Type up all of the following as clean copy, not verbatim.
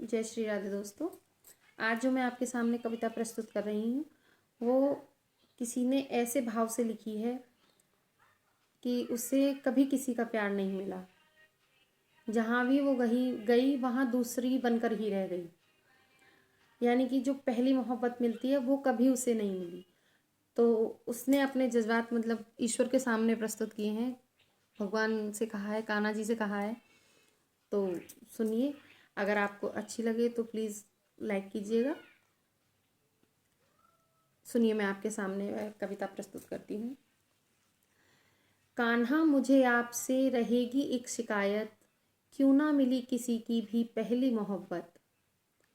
जय श्री राधे दोस्तों। आज जो मैं आपके सामने कविता प्रस्तुत कर रही हूँ वो किसी ने ऐसे भाव से लिखी है कि उसे कभी किसी का प्यार नहीं मिला। जहाँ भी वो गई वहाँ दूसरी बनकर ही रह गई। यानी कि जो पहली मोहब्बत मिलती है वो कभी उसे नहीं मिली। तो उसने अपने जज्बात मतलब ईश्वर के सामने प्रस्तुत किए हैं, भगवान से कहा है, कान्हा जी से कहा है। तो सुनिए, अगर आपको अच्छी लगे तो प्लीज़ लाइक कीजिएगा। सुनिए, मैं आपके सामने कविता प्रस्तुत करती हूँ। कान्हा मुझे आपसे रहेगी एक शिकायत, क्यों ना मिली किसी की भी पहली मोहब्बत।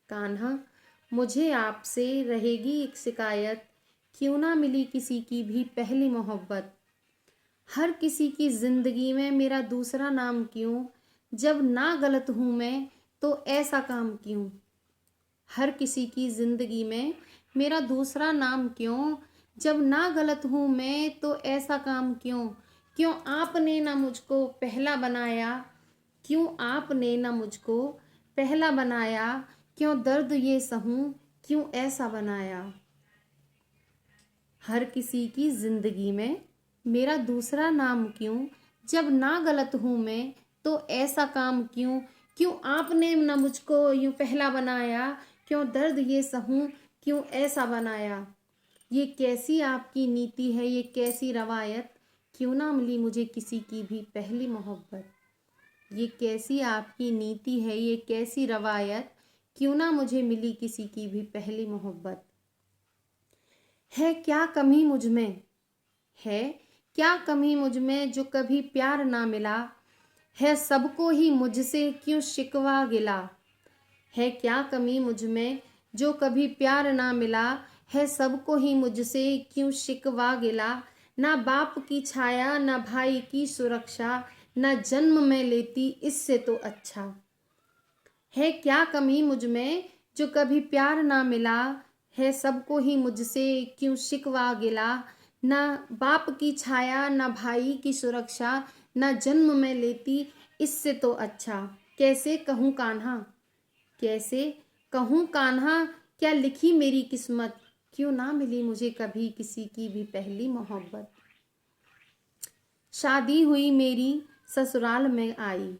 कान्हा मुझे आपसे रहेगी एक शिकायत, क्यों ना मिली किसी की भी पहली मोहब्बत। हर किसी की जिंदगी में मेरा दूसरा नाम क्यों, जब ना गलत हूँ मैं तो ऐसा काम क्यों। हर किसी की जिंदगी में मेरा दूसरा नाम क्यों, जब ना गलत हूँ मैं तो ऐसा काम क्यों। क्यों आपने ना मुझको पहला बनाया, क्यों आपने ना मुझको पहला बनाया, क्यों दर्द ये सहूं, क्यों ऐसा बनाया। हर किसी की जिंदगी में मेरा दूसरा नाम क्यों, जब ना गलत हूँ मैं तो ऐसा काम क्यों। क्यों आपने ना मुझको यूं पहला बनाया, क्यों दर्द ये सहूं, क्यों ऐसा बनाया। ये कैसी आपकी नीति है, ये कैसी रवायत, क्यों ना मिली मुझे किसी की भी पहली मोहब्बत। ये कैसी आपकी नीति है, ये कैसी रवायत, क्यों ना मुझे मिली किसी की भी पहली मोहब्बत। है क्या कमी मुझ में, है क्या कमी मुझ में जो कभी प्यार ना मिला। है सबको ही मुझसे क्यों शिकवा गिला। है क्या कमी मुझ में जो कभी प्यार ना मिला। है सबको ही मुझसे क्यों शिकवा गिला। ना बाप की छाया ना भाई की सुरक्षा, ना जन्म में लेती इससे तो अच्छा। है क्या कमी मुझ में जो कभी प्यार ना मिला। है सबको ही मुझसे क्यों शिकवा गिला। ना बाप की छाया ना भाई की सुरक्षा, ना जन्म में लेती इससे तो अच्छा। कैसे कहूँ कान्हा, कैसे कहूँ कान्हा, क्या लिखी मेरी किस्मत, क्यों ना मिली मुझे कभी किसी की भी पहली मोहब्बत। शादी हुई मेरी ससुराल में आई,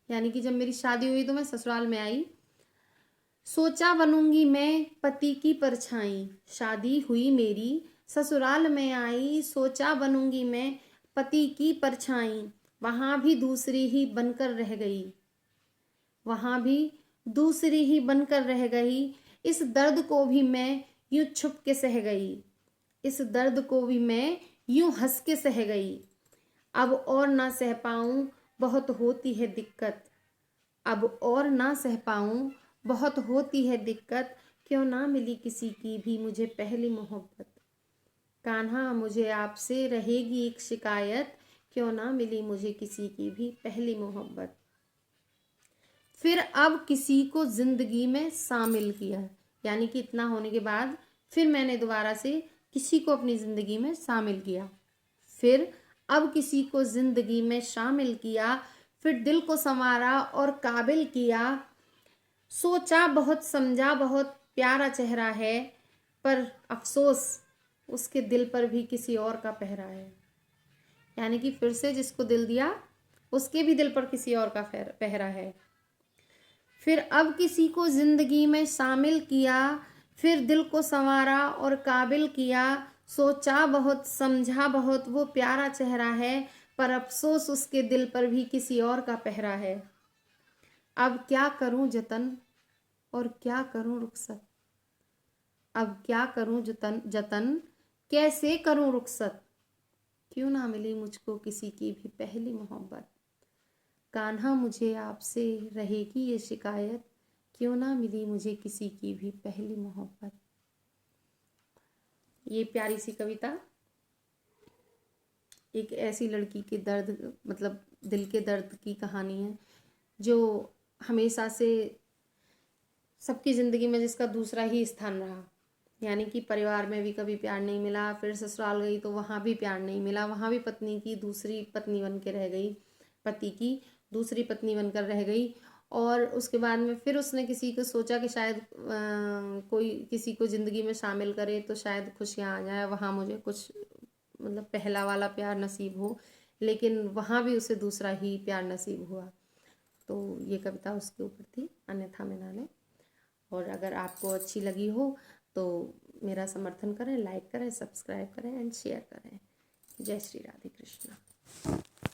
यानी कि जब मेरी शादी हुई तो मैं ससुराल में आई। सोचा बनूंगी मैं पति की परछाई। शादी हुई मेरी ससुराल में आई, सोचा बनूंगी मैं पति की परछाई। वहां भी दूसरी ही बनकर रह गई, वहां भी दूसरी ही बनकर रह गई। इस दर्द को भी मैं यूं छुप के सह गई, इस दर्द को भी मैं यूं हंस के सह गई। अब और ना सह पाऊं बहुत होती है दिक्कत, अब और ना सह पाऊं बहुत होती है दिक्कत। क्यों ना मिली किसी की भी मुझे पहली मोहब्बत। कान्हा मुझे आपसे रहेगी एक शिकायत, क्यों ना मिली मुझे किसी की भी पहली मोहब्बत। फिर अब किसी को जिंदगी में शामिल किया, यानी कि इतना होने के बाद फिर मैंने दोबारा से किसी को अपनी जिंदगी में शामिल किया। फिर अब किसी को जिंदगी में शामिल किया, फिर दिल को संवारा और काबिल किया। सोचा बहुत समझा बहुत प्यारा चेहरा है, पर अफसोस उसके दिल पर भी किसी और का पहरा है। यानी कि फिर से जिसको दिल दिया उसके भी दिल पर किसी और का पहरा है। फिर अब किसी को जिंदगी में शामिल किया, फिर दिल को संवारा और काबिल किया। सोचा बहुत समझा बहुत वो प्यारा चेहरा है, पर अफसोस उसके दिल पर भी किसी और का पहरा है। अब क्या करूं जतन और क्या करूं रुखसत, अब क्या करूं जतन जतन कैसे करूं रुखसत। क्यों ना मिली मुझको किसी की भी पहली मोहब्बत। कान्हा मुझे आपसे रहेगी ये शिकायत, क्यों ना मिली मुझे किसी की भी पहली मोहब्बत। ये प्यारी सी कविता एक ऐसी लड़की के दर्द मतलब दिल के दर्द की कहानी है, जो हमेशा से सबकी ज़िंदगी में जिसका दूसरा ही स्थान रहा। यानी कि परिवार में भी कभी प्यार नहीं मिला, फिर ससुराल गई तो वहाँ भी प्यार नहीं मिला, वहाँ भी पत्नी की दूसरी पत्नी बन के रह गई, पति की दूसरी पत्नी बनकर रह गई। और उसके बाद में फिर उसने किसी को सोचा कि शायद कोई किसी को ज़िंदगी में शामिल करे तो शायद खुशियाँ आ जाए, वहाँ मुझे कुछ मतलब पहला वाला प्यार नसीब हो, लेकिन वहाँ भी उसे दूसरा ही प्यार नसीब हुआ। तो ये कविता उसके ऊपर थी, अन्यथा में ना ले। और अगर आपको अच्छी लगी हो तो मेरा समर्थन करें, लाइक करें, सब्सक्राइब करें एंड शेयर करें। जय श्री राधे कृष्णा।